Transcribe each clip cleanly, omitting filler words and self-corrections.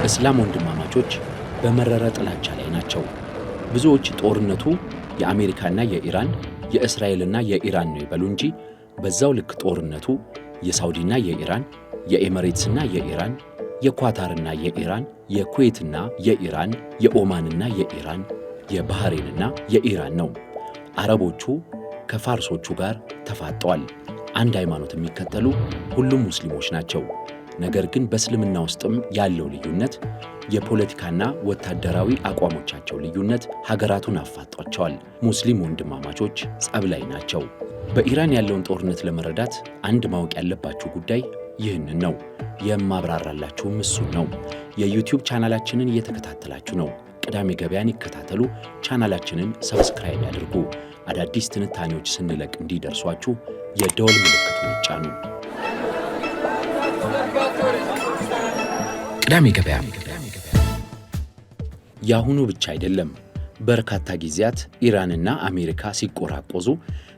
እስላም ወንድማማቾች በመረረ ጥላቻ ላይ ናቸው። ብዙዎች ጦርነቱ የአሜሪካና የኢራን የእስራኤልና የኢራን ነው ይበሉ እንጂ በዛው ልክ ጦርነቱ የሳውዲና የኢራን የኤሚሬትስና የኢራን የኳታርና የኢራን የኩዌትና የኢራን የኦማንና የኢራን የባህሬንና የኢራን ነው። አረቦቹ ከፋርሶቹ ጋር ተፋጠዋል። አንድ ሃይማኖት የሚከተሉ ሁሉም ሙስሊሞች ናቸው። ነገር ግን በእስልምና ውስጥም ያለው ልዩነት የፖለቲካና ወታደራዊ አቋሞቻቸው ልዩነት ሀገራቱን አፋጧቸዋል። ሙስሊም ወንድማማቾች ጸብ ላይ ናቸው። በኢራን ያለውን ጦርነት ለመረዳት አንድ ማወቅ ያለባችሁ ጉዳይ ይህንን ነው። የማብራራላችሁም እሱን ነው። የዩቲዩብ ቻናላችንን እየተከታተላችሁ ነው። ቅዳሜ ገበያን ይከታተሉ። ቻናላችንን ሰብስክራይብ ያድርጉ። አዳዲስ ትንታኔዎች ስንለቅ እንዲደርሷችሁ የደወል ምልክቱን ይጫኑ። ቅዳሜ ገበያ ያሁኑ ብቻ አይደለም። በርካታ ጊዜያት ኢራንና አሜሪካ ሲቆራቆዙ፣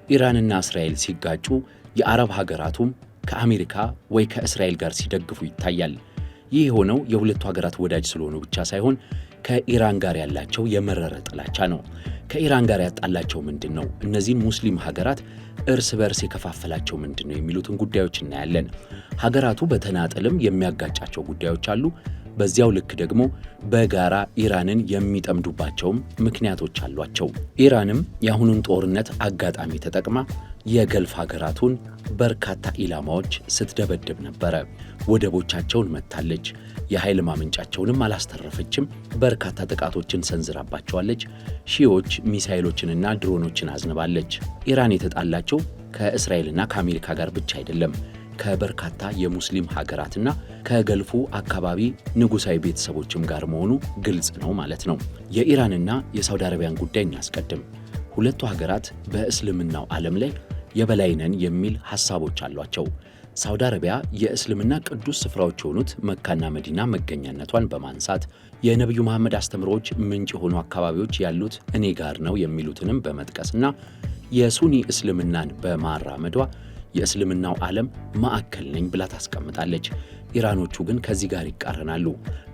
ኢራንና እስራኤል ሲጋጩ፣ የአረብ ሀገራቱም ከአሜሪካ ወይ ከእስራኤል ጋር ሲደግፉ ይታያል። ይህ የሆነው የሁለቱ ሀገራት ወዳጅ ስለሆኑ ብቻ ሳይሆን ከኢራን ጋር ያላቸው የመረረ ጥላቻ ነው። ከኢራን ጋር ያጣላቸው ምንድን ነው? እነዚህን ሙስሊም ሀገራት እርስ በርስ የከፋፈላቸው ምንድን ነው? የሚሉትን ጉዳዮች እናያለን። ሀገራቱ በተናጠልም የሚያጋጫቸው ጉዳዮች አሉ። በዚያው ልክ ደግሞ በጋራ ኢራንን የሚጠምዱባቸውም ምክንያቶች አሏቸው። ኢራንም የአሁኑን ጦርነት አጋጣሚ ተጠቅማ የገልፍ ሀገራቱን በርካታ ኢላማዎች ስትደበድብ ነበረ። ወደቦቻቸውን መታለች። የኃይል ማመንጫቸውንም አላስተረፈችም። በርካታ ጥቃቶችን ሰንዝራባቸዋለች። ሺዎች ሚሳኤሎችንና ድሮኖችን አዝንባለች። ኢራን የተጣላቸው ከእስራኤልና ከአሜሪካ ጋር ብቻ አይደለም፣ ከበርካታ የሙስሊም ሀገራትና ከገልፉ አካባቢ ንጉሳዊ ቤተሰቦችም ጋር መሆኑ ግልጽ ነው ማለት ነው። የኢራንና የሳውዲ አረቢያን ጉዳይ እናስቀድም። ሁለቱ ሀገራት በእስልምናው ዓለም ላይ የበላይ ነን የሚል ሐሳቦች አሏቸው። ሳውዲ አረቢያ የእስልምና ቅዱስ ስፍራዎች የሆኑት መካና መዲና መገኛነቷን በማንሳት የነቢዩ መሐመድ አስተምሮዎች ምንጭ የሆኑ አካባቢዎች ያሉት እኔ ጋር ነው የሚሉትንም በመጥቀስና የሱኒ እስልምናን በማራመዷ የእስልምናው ዓለም ማዕከል ነኝ ብላ ታስቀምጣለች። ኢራኖቹ ግን ከዚህ ጋር ይቃረናሉ።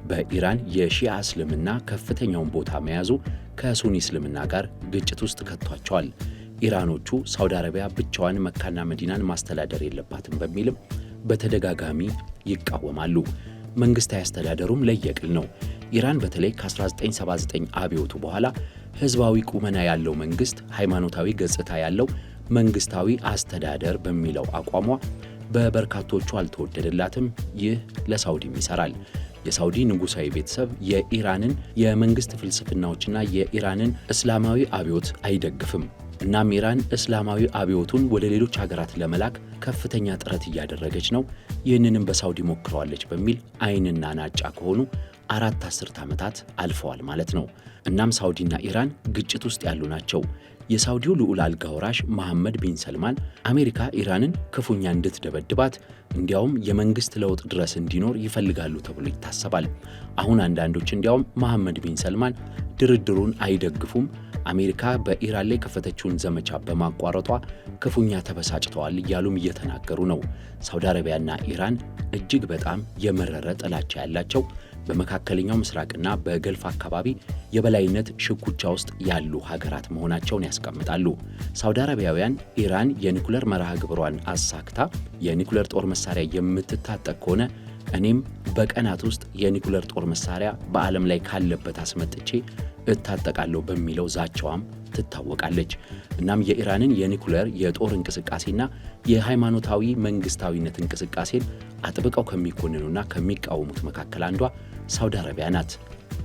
በኢራን የሺዓ እስልምና ከፍተኛውን ቦታ መያዙ ከሱኒ እስልምና ጋር ግጭት ውስጥ ከቷቸዋል። ኢራኖቹ ሳውዲ አረቢያ ብቻዋን መካና መዲናን ማስተዳደር የለባትም በሚልም በተደጋጋሚ ይቃወማሉ። መንግስታዊ አስተዳደሩም ለየቅል ነው። ኢራን በተለይ ከ1979 አብዮቱ በኋላ ህዝባዊ ቁመና ያለው መንግስት፣ ሃይማኖታዊ ገጽታ ያለው መንግስታዊ አስተዳደር በሚለው አቋሟ በበርካቶቹ አልተወደደላትም። ይህ ለሳውዲም ይሰራል። የሳውዲ ንጉሳዊ ቤተሰብ የኢራንን የመንግስት ፍልስፍናዎችና የኢራንን እስላማዊ አብዮት አይደግፍም። እናም ኢራን እስላማዊ አብዮቱን ወደ ሌሎች ሀገራት ለመላክ ከፍተኛ ጥረት እያደረገች ነው። ይህንንም በሳውዲ ሞክረዋለች በሚል አይንና ናጫ ከሆኑ 4 አስርት ዓመታት አልፈዋል ማለት ነው። እናም ሳውዲና ኢራን ግጭት ውስጥ ያሉ ናቸው። የሳውዲው ልዑል አልጋ ወራሽ መሐመድ ቢን ሰልማን አሜሪካ ኢራንን ክፉኛ እንድትደበድባት እንዲያውም የመንግስት ለውጥ ድረስ እንዲኖር ይፈልጋሉ ተብሎ ይታሰባል። አሁን አንዳንዶች እንዲያውም መሐመድ ቢን ሰልማን ድርድሩን አይደግፉም፣ አሜሪካ በኢራን ላይ ከፈተችውን ዘመቻ በማቋረጧ ክፉኛ ተበሳጭተዋል እያሉም እየተናገሩ ነው። ሳውዲ አረቢያና ኢራን እጅግ በጣም የመረረ ጥላቻ ያላቸው፣ በመካከለኛው ምስራቅና በገልፍ አካባቢ የበላይነት ሽኩቻ ውስጥ ያሉ ሀገራት መሆናቸውን ያስቀምጣሉ። ሳውዲ አረቢያውያን ኢራን የኒኩለር መርሃ ግብሯን አሳክታ የኒኩለር ጦር መሳሪያ የምትታጠቅ ከሆነ እኔም በቀናት ውስጥ የኒኩለር ጦር መሳሪያ በዓለም ላይ ካለበት አስመጥቼ እታጠቃለሁ በሚለው ዛቻዋም ትታወቃለች። እናም የኢራንን የኒኩለር የጦር እንቅስቃሴና የሃይማኖታዊ መንግስታዊነት እንቅስቃሴን አጥብቀው ከሚኮንኑና ከሚቃወሙት መካከል አንዷ ሳውዲ አረቢያ ናት።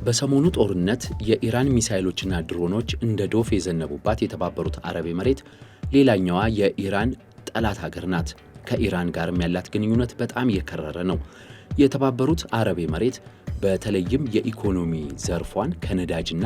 በሰሞኑ ጦርነት የኢራን ሚሳኤሎችና ድሮኖች እንደ ዶፍ የዘነቡባት የተባበሩት አረብ ኤሚሬት ሌላኛዋ የኢራን ጠላት ሀገር ናት። ከኢራን ጋርም ያላት ግንኙነት በጣም የከረረ ነው። የተባበሩት አረብ ኤሚሬት በተለይም የኢኮኖሚ ዘርፏን ከነዳጅና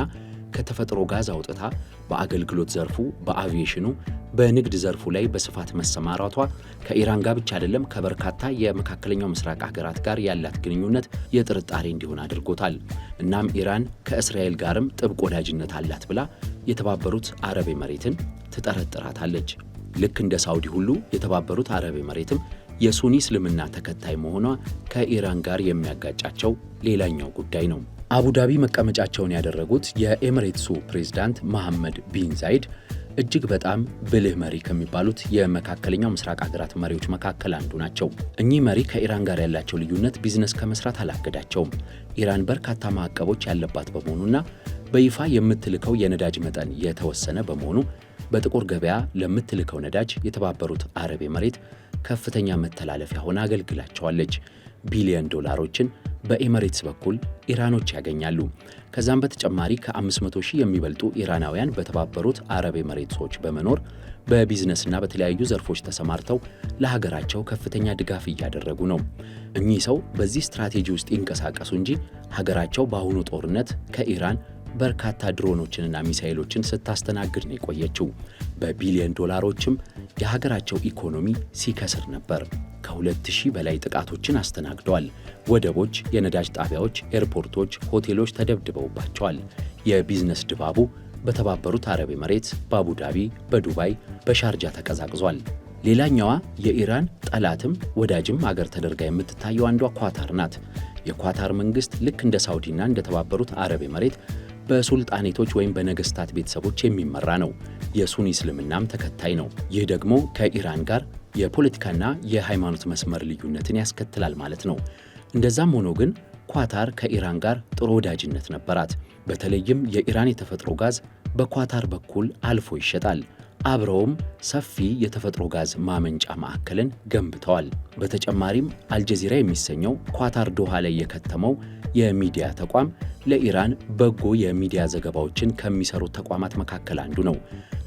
ከተፈጥሮ ጋዝ አውጥታ በአገልግሎት ዘርፉ፣ በአቪዬሽኑ፣ በንግድ ዘርፉ ላይ በስፋት መሰማራቷ ከኢራን ጋር ብቻ አይደለም ከበርካታ የመካከለኛው ምስራቅ ሀገራት ጋር ያላት ግንኙነት የጥርጣሬ እንዲሆን አድርጎታል። እናም ኢራን ከእስራኤል ጋርም ጥብቅ ወዳጅነት አላት ብላ የተባበሩት አረብ ኤሚሬትን ትጠረጥራታለች። ልክ እንደ ሳውዲ ሁሉ የተባበሩት አረብ ኤሚሬትም የሱኒ እስልምና ተከታይ መሆኗ ከኢራን ጋር የሚያጋጫቸው ሌላኛው ጉዳይ ነው። አቡዳቢ መቀመጫቸውን ያደረጉት የኤሚሬትሱ ፕሬዝዳንት መሐመድ ቢን ዛይድ እጅግ በጣም ብልህ መሪ ከሚባሉት የመካከለኛው ምስራቅ ሀገራት መሪዎች መካከል አንዱ ናቸው። እኚህ መሪ ከኢራን ጋር ያላቸው ልዩነት ቢዝነስ ከመስራት አላገዳቸውም። ኢራን በርካታ ማዕቀቦች ያለባት በመሆኑና በይፋ የምትልከው የነዳጅ መጠን የተወሰነ በመሆኑ በጥቁር ገበያ ለምትልከው ነዳጅ የተባበሩት አረብ ኤሚሬት ከፍተኛ መተላለፊያ ሆና አገልግላቸዋለች። ቢሊዮን ዶላሮችን በኤሚሬትስ በኩል ኢራኖች ያገኛሉ። ከዛም በተጨማሪ ከ500 ሺህ የሚበልጡ ኢራናውያን በተባበሩት አረብ ኤሚሬትሶች በመኖር በቢዝነስና በተለያዩ ዘርፎች ተሰማርተው ለሀገራቸው ከፍተኛ ድጋፍ እያደረጉ ነው። እኚህ ሰው በዚህ ስትራቴጂ ውስጥ ይንቀሳቀሱ እንጂ ሀገራቸው በአሁኑ ጦርነት ከኢራን በርካታ ድሮኖችንና ሚሳኤሎችን ስታስተናግድ ነው የቆየችው። በቢሊዮን ዶላሮችም የሀገራቸው ኢኮኖሚ ሲከስር ነበር። ከ2000 በላይ ጥቃቶችን አስተናግደዋል። ወደቦች፣ የነዳጅ ጣቢያዎች፣ ኤርፖርቶች፣ ሆቴሎች ተደብድበውባቸዋል። የቢዝነስ ድባቡ በተባበሩት አረብ ኤሚሬትስ፣ በአቡዳቢ፣ በዱባይ፣ በሻርጃ ተቀዛቅዟል። ሌላኛዋ የኢራን ጠላትም ወዳጅም አገር ተደርጋ የምትታየው አንዷ ኳታር ናት። የኳታር መንግስት ልክ እንደ ሳውዲና እንደ ተባበሩት አረብ ኤሚሬት በሱልጣኔቶች ወይም በነገስታት ቤተሰቦች የሚመራ ነው። የሱኒ እስልምናም ተከታይ ነው። ይህ ደግሞ ከኢራን ጋር የፖለቲካና የሃይማኖት መስመር ልዩነትን ያስከትላል ማለት ነው። እንደዛም ሆኖ ግን ኳታር ከኢራን ጋር ጥሩ ወዳጅነት ነበራት። በተለይም የኢራን የተፈጥሮ ጋዝ በኳታር በኩል አልፎ ይሸጣል። አብረውም ሰፊ የተፈጥሮ ጋዝ ማመንጫ ማዕከልን ገንብተዋል። በተጨማሪም አልጀዚራ የሚሰኘው ኳታር ዶሃ ላይ የከተመው የሚዲያ ተቋም ለኢራን በጎ የሚዲያ ዘገባዎችን ከሚሰሩት ተቋማት መካከል አንዱ ነው።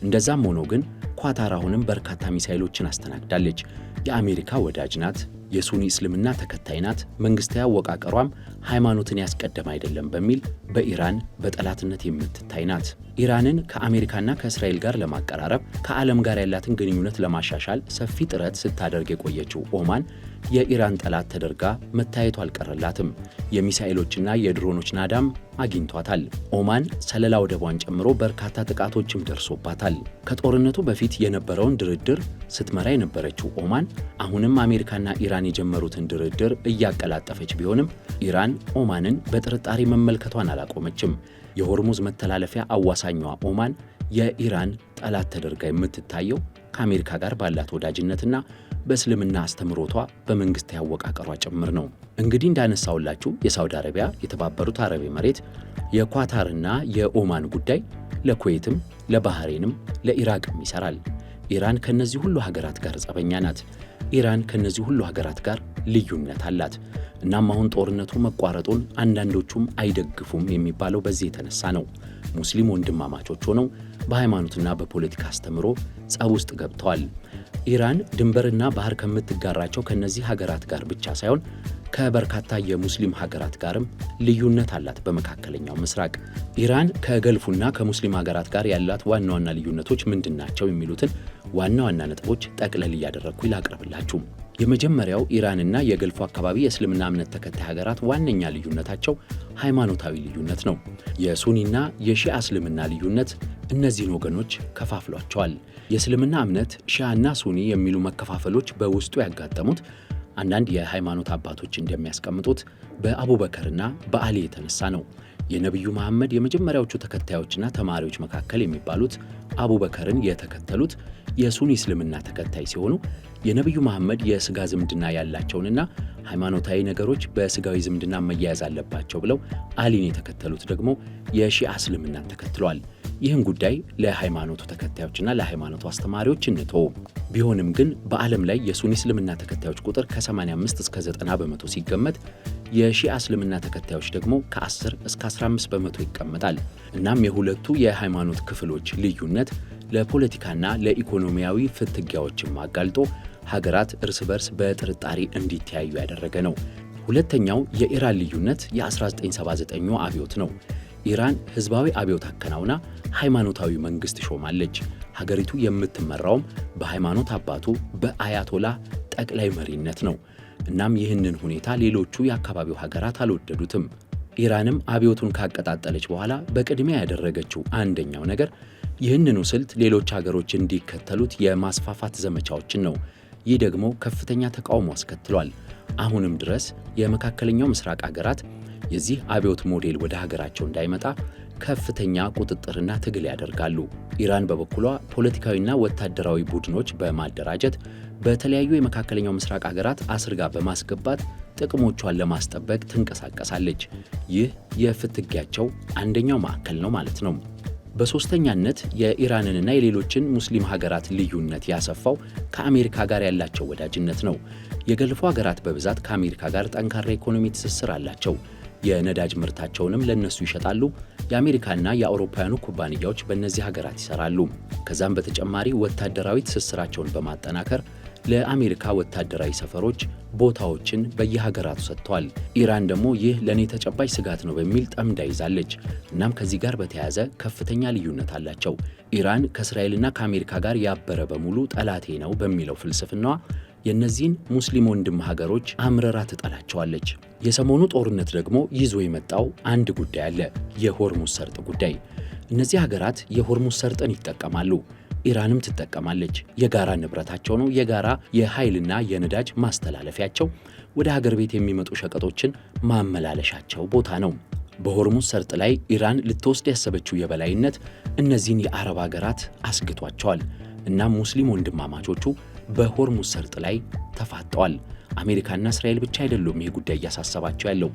እንደዛም ሆኖ ግን ኳታር አሁንም በርካታ ሚሳኤሎችን አስተናግዳለች። የአሜሪካ ወዳጅ ናት። የሱኒ እስልምና ተከታይ ናት። መንግስታዊ አወቃቀሯም ሃይማኖትን ያስቀደም አይደለም በሚል በኢራን በጠላትነት የምትታይ ናት። ኢራንን ከአሜሪካና ከእስራኤል ጋር ለማቀራረብ ከዓለም ጋር ያላትን ግንኙነት ለማሻሻል ሰፊ ጥረት ስታደርግ የቆየችው ኦማን የኢራን ጠላት ተደርጋ መታየቱ አልቀረላትም። የሚሳኤሎችና የድሮኖች ናዳም አግኝቷታል። ኦማን ሰለላ ወደቧን ጨምሮ በርካታ ጥቃቶችም ደርሶባታል። ከጦርነቱ በፊት የነበረውን ድርድር ስትመራ የነበረችው ኦማን አሁንም አሜሪካና ኢራን የጀመሩትን ድርድር እያቀላጠፈች ቢሆንም ኢራን ኦማንን በጥርጣሬ መመልከቷን አላቆመችም። የሆርሙዝ መተላለፊያ አዋሳኛዋ ኦማን የኢራን ጠላት ተደርጋ የምትታየው ከአሜሪካ ጋር ባላት ወዳጅነትና በእስልምና አስተምሮቷ በመንግስታዊ አወቃቀሯ ጭምር ነው። እንግዲህ እንዳነሳውላችሁ የሳውዲ አረቢያ፣ የተባበሩት አረብ ኤሚሬት፣ የኳታርና የኦማን ጉዳይ ለኩዌትም፣ ለባህሬንም፣ ለኢራቅም ይሰራል። ኢራን ከነዚህ ሁሉ ሀገራት ጋር ጸበኛ ናት። ኢራን ከነዚህ ሁሉ ሀገራት ጋር ልዩነት አላት። እናም አሁን ጦርነቱ መቋረጡን አንዳንዶቹም አይደግፉም የሚባለው በዚህ የተነሳ ነው። ሙስሊም ወንድማማቾች ሆነው በሃይማኖትና በፖለቲካ አስተምሮ ጸብ ውስጥ ገብተዋል። ኢራን ድንበርና ባህር ከምትጋራቸው ከነዚህ ሀገራት ጋር ብቻ ሳይሆን ከበርካታ የሙስሊም ሀገራት ጋርም ልዩነት አላት። በመካከለኛው ምስራቅ ኢራን ከገልፉና ከሙስሊም ሀገራት ጋር ያላት ዋና ዋና ልዩነቶች ምንድናቸው የሚሉትን ዋና ዋና ነጥቦች ጠቅለል እያደረግኩ ላቅርብላችሁ። የመጀመሪያው ኢራንና የገልፉ አካባቢ የእስልምና እምነት ተከታይ ሀገራት ዋነኛ ልዩነታቸው ሃይማኖታዊ ልዩነት ነው። የሱኒና የሺአ እስልምና ልዩነት እነዚህን ወገኖች ከፋፍሏቸዋል። የእስልምና እምነት ሺአና ሱኒ የሚሉ መከፋፈሎች በውስጡ ያጋጠሙት አንዳንድ የሃይማኖት አባቶች እንደሚያስቀምጡት በአቡበከርና በአሊ የተነሳ ነው። የነቢዩ መሐመድ የመጀመሪያዎቹ ተከታዮችና ተማሪዎች መካከል የሚባሉት አቡበከርን የተከተሉት የሱኒ እስልምና ተከታይ ሲሆኑ የነቢዩ መሐመድ የሥጋ ዝምድና ያላቸውንና ሃይማኖታዊ ነገሮች በሥጋዊ ዝምድና መያያዝ አለባቸው ብለው አሊን የተከተሉት ደግሞ የሺአ እስልምናን ተከትለዋል። ይህን ጉዳይ ለሃይማኖቱ ተከታዮችና ለሃይማኖቱ አስተማሪዎች እንተው። ቢሆንም ግን በዓለም ላይ የሱኒ እስልምና ተከታዮች ቁጥር ከ85 እስከ 90 በመቶ ሲገመት የሺአ እስልምና ተከታዮች ደግሞ ከ10 እስከ 15 በመቶ ይቀመጣል። እናም የሁለቱ የሃይማኖት ክፍሎች ልዩነት ለፖለቲካና ለኢኮኖሚያዊ ፍትጊያዎችም አጋልጦ ሀገራት እርስ በርስ በጥርጣሬ እንዲተያዩ ያደረገ ነው። ሁለተኛው የኢራን ልዩነት የ1979 አብዮት ነው። ኢራን ህዝባዊ አብዮት አከናውና ሃይማኖታዊ መንግስት ሾማለች። ሀገሪቱ የምትመራውም በሃይማኖት አባቱ በአያቶላ ጠቅላይ መሪነት ነው። እናም ይህንን ሁኔታ ሌሎቹ የአካባቢው ሀገራት አልወደዱትም። ኢራንም አብዮቱን ካቀጣጠለች በኋላ በቅድሚያ ያደረገችው አንደኛው ነገር ይህንኑ ስልት ሌሎች ሀገሮች እንዲከተሉት የማስፋፋት ዘመቻዎችን ነው። ይህ ደግሞ ከፍተኛ ተቃውሞ አስከትሏል። አሁንም ድረስ የመካከለኛው ምስራቅ ሀገራት የዚህ አብዮት ሞዴል ወደ ሀገራቸው እንዳይመጣ ከፍተኛ ቁጥጥርና ትግል ያደርጋሉ። ኢራን በበኩሏ ፖለቲካዊና ወታደራዊ ቡድኖች በማደራጀት በተለያዩ የመካከለኛው ምስራቅ ሀገራት አስርጋ በማስገባት ጥቅሞቿን ለማስጠበቅ ትንቀሳቀሳለች። ይህ የፍትጊያቸው አንደኛው ማዕከል ነው ማለት ነው። በሶስተኛነት የኢራንንና የሌሎችን ሙስሊም ሀገራት ልዩነት ያሰፋው ከአሜሪካ ጋር ያላቸው ወዳጅነት ነው። የገልፉ ሀገራት በብዛት ከአሜሪካ ጋር ጠንካራ ኢኮኖሚ ትስስር አላቸው። የነዳጅ ምርታቸውንም ለነሱ ይሸጣሉ። የአሜሪካና የአውሮፓውያኑ ኩባንያዎች በእነዚህ ሀገራት ይሰራሉ። ከዛም በተጨማሪ ወታደራዊ ትስስራቸውን በማጠናከር ለአሜሪካ ወታደራዊ ሰፈሮች ቦታዎችን በየሀገራቱ ሰጥተዋል። ኢራን ደግሞ ይህ ለኔ ተጨባጭ ስጋት ነው በሚል ጠምዳ ይዛለች። እናም ከዚህ ጋር በተያያዘ ከፍተኛ ልዩነት አላቸው። ኢራን ከእስራኤልና ከአሜሪካ ጋር ያበረ በሙሉ ጠላቴ ነው በሚለው ፍልስፍናዋ የእነዚህን ሙስሊም ወንድም ሀገሮች አምረራ ትጠላቸዋለች። የሰሞኑ ጦርነት ደግሞ ይዞ የመጣው አንድ ጉዳይ አለ፣ የሆርሙዝ ሰርጥ ጉዳይ። እነዚህ ሀገራት የሆርሙዝ ሰርጥን ይጠቀማሉ፣ ኢራንም ትጠቀማለች። የጋራ ንብረታቸው ነው፣ የጋራ የኃይልና የነዳጅ ማስተላለፊያቸው፣ ወደ ሀገር ቤት የሚመጡ ሸቀጦችን ማመላለሻቸው ቦታ ነው። በሆርሙዝ ሰርጥ ላይ ኢራን ልትወስድ ያሰበችው የበላይነት እነዚህን የአረብ ሀገራት አስግቷቸዋል። እናም ሙስሊም ወንድማማቾቹ በሆርሙዝ ሰርጥ ላይ ተፋጠዋል። አሜሪካና እስራኤል ብቻ አይደሉም ይህ ጉዳይ እያሳሰባቸው ያለው፣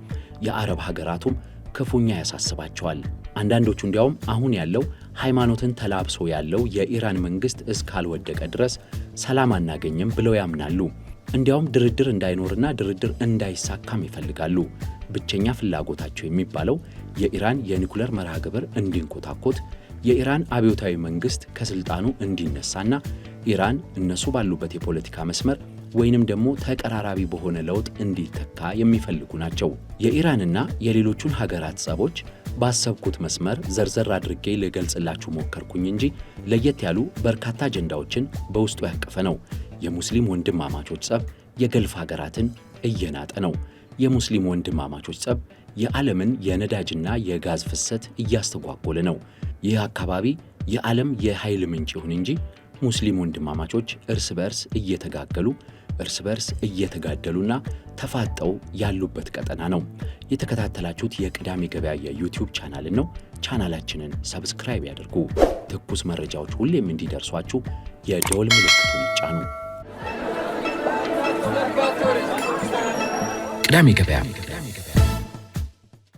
የአረብ ሀገራቱም ክፉኛ ያሳስባቸዋል። አንዳንዶቹ እንዲያውም አሁን ያለው ሃይማኖትን ተላብሶ ያለው የኢራን መንግስት እስካልወደቀ ድረስ ሰላም አናገኝም ብለው ያምናሉ። እንዲያውም ድርድር እንዳይኖርና ድርድር እንዳይሳካም ይፈልጋሉ። ብቸኛ ፍላጎታቸው የሚባለው የኢራን የኒኩለር መርሃ ግብር እንዲንኮታኮት፣ የኢራን አብዮታዊ መንግስት ከስልጣኑ እንዲነሳና ኢራን እነሱ ባሉበት የፖለቲካ መስመር ወይንም ደግሞ ተቀራራቢ በሆነ ለውጥ እንዲተካ የሚፈልጉ ናቸው። የኢራንና የሌሎቹን ሀገራት ጸቦች ባሰብኩት መስመር ዘርዘር አድርጌ ልገልጽላችሁ ሞከርኩኝ እንጂ ለየት ያሉ በርካታ አጀንዳዎችን በውስጡ ያቀፈ ነው። የሙስሊም ወንድማማቾች ጸብ የገልፍ ሀገራትን እየናጠ ነው። የሙስሊም ወንድማማቾች ጸብ የዓለምን የነዳጅና የጋዝ ፍሰት እያስተጓጎለ ነው። ይህ አካባቢ የዓለም የኃይል ምንጭ ይሁን እንጂ ሙስሊም ወንድማማቾች እርስ በርስ እየተጋገሉ እርስ በርስ እየተጋደሉና ተፋጠው ያሉበት ቀጠና ነው። የተከታተላችሁት የቅዳሜ ገበያ የዩቲዩብ ቻናልን ነው። ቻናላችንን ሰብስክራይብ ያድርጉ። ትኩስ መረጃዎች ሁሌም እንዲደርሷችሁ የደወል ምልክቱን ይጫኑ። ቅዳሜ ገበያ